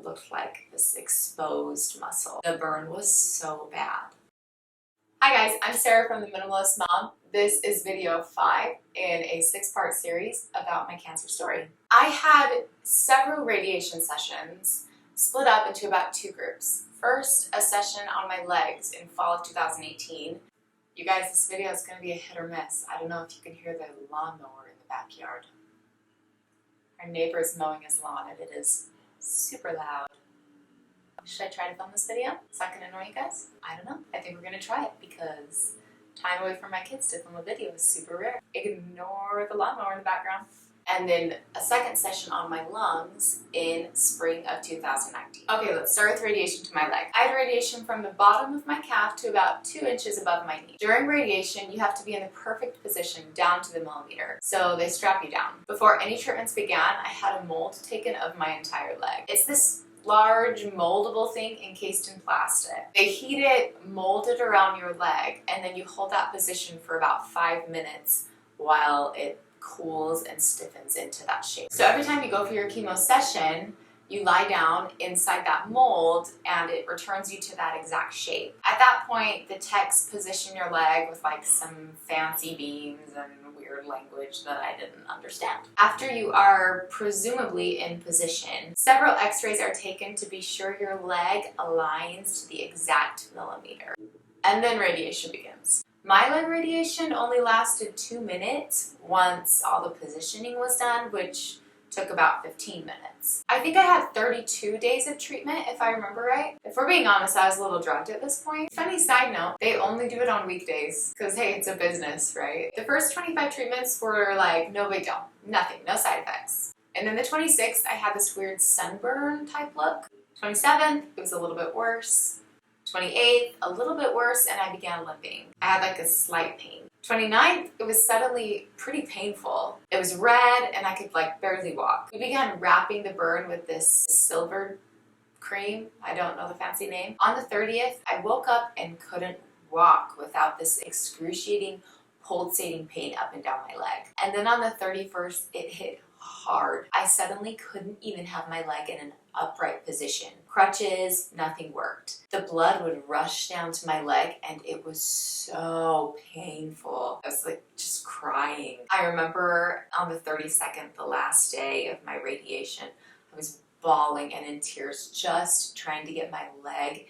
It looked like this exposed muscle. The burn was so bad. Hi guys, I'm Sarah from The Minimalist Mom. This is video 5 in a 6-part series about my cancer story. I had several radiation sessions split up into about 2 groups. First, a session on my legs in fall of 2018. You guys, this video is going to be a hit or miss. I don't know if you can hear the lawnmower in the backyard. Our neighbor is mowing his lawn and it is super loud. Should I try to film this video? Is that going to annoy you guys? I don't know. I think we're going to try it because time away from my kids to film a video is super rare. Ignore the lawnmower in the background. And then a second session on my lungs in spring of 2019. Okay, let's start with radiation to my leg. I had radiation from the bottom of my calf to about 2 inches above my knee. During radiation, you have to be in the perfect position down to the millimeter. So they strap you down. Before any treatments began, I had a mold taken of my entire leg. It's this large moldable thing encased in plastic. They heat it, mold it around your leg, and then you hold that position for about 5 minutes while it cools and stiffens into that shape. So every time you go for your chemo session, you lie down inside that mold and it returns you to that exact shape. At that point, the techs position your leg with like some fancy beams and weird language that I didn't understand. After you are presumably in position, several x-rays are taken to be sure your leg aligns to the exact millimeter. And then radiation begins. My leg radiation only lasted 2 minutes once all the positioning was done, which took about 15 minutes. I think I had 32 days of treatment, if I remember right. If we're being honest, I was a little drugged at this point. Funny side note, they only do it on weekdays, because hey, it's a business, right? The first 25 treatments were like, no big deal, nothing, no side effects. And then the 26th, I had this weird sunburn type look. 27th, it was a little bit worse. 28th, a little bit worse, and I began limping. I had like a slight pain. 29th, it was suddenly pretty painful. It was red and I could like barely walk. We began wrapping the burn with this silver cream. I don't know the fancy name. On the 30th, I woke up and couldn't walk without this excruciating, pulsating pain up and down my leg. And then on the 31st, it hit hard. I suddenly couldn't even have my leg in an upright position. Crutches, nothing worked. The blood would rush down to my leg and it was so painful. I was like just crying. I remember on the 32nd, the last day of my radiation, I was bawling and in tears just trying to get my leg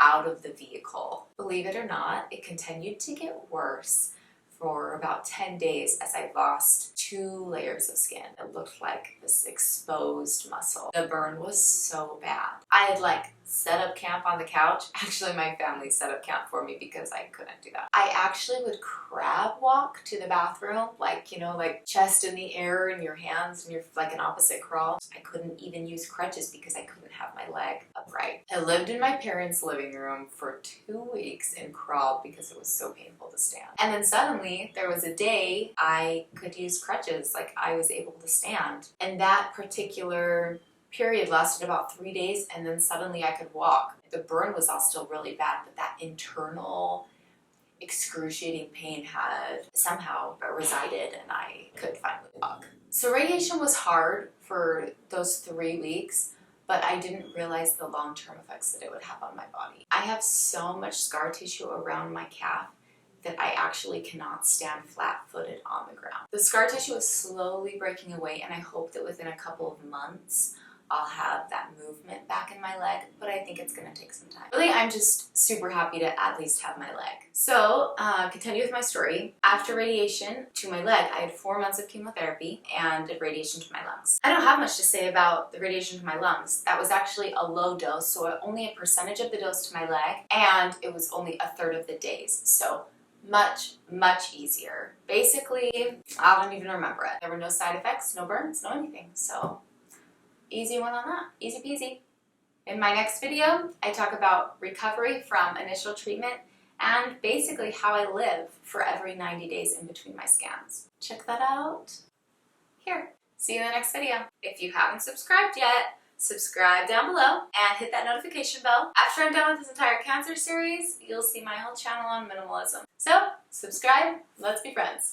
out of the vehicle. Believe it or not, it continued to get worse for about 10 days as I lost 2 layers of skin. It looked like this exposed muscle. The burn was so bad. I had like set up camp on the couch. Actually, my family set up camp for me because I couldn't do that. I actually would crab walk to the bathroom, like, you know, like chest in the air and your hands and you're like an opposite crawl. I couldn't even use crutches because I couldn't have my leg upright. I lived in my parents' living room for 2 weeks and crawled because it was so painful to stand. And then suddenly there was a day I could use crutches, like I was able to stand. And that particular period lasted about 3 days and then suddenly I could walk. The burn was all still really bad, but that internal excruciating pain had somehow resided and I could finally walk. So radiation was hard for those 3 weeks, but I didn't realize the long-term effects that it would have on my body. I have so much scar tissue around my calf that I actually cannot stand flat-footed on the ground. The scar tissue is slowly breaking away and I hope that within a couple of months I'll have that movement back in my leg, but I think it's gonna take some time. Really, I'm just super happy to at least have my leg. So, continue with my story. After radiation to my leg, I had 4 months of chemotherapy and radiation to my lungs. I don't have much to say about the radiation to my lungs. That was actually a low dose, so only a percentage of the dose to my leg, and it was only a third of the days. So much easier. Basically, I don't even remember it. There were no side effects, no burns, no anything. So easy one on that, easy peasy. In my next video, I talk about recovery from initial treatment and basically how I live for every 90 days in between my scans. Check that out here. See you in the next video. If you haven't subscribed yet, subscribe down below and hit that notification bell. After I'm done with this entire cancer series, you'll see my whole channel on minimalism. So, subscribe, let's be friends.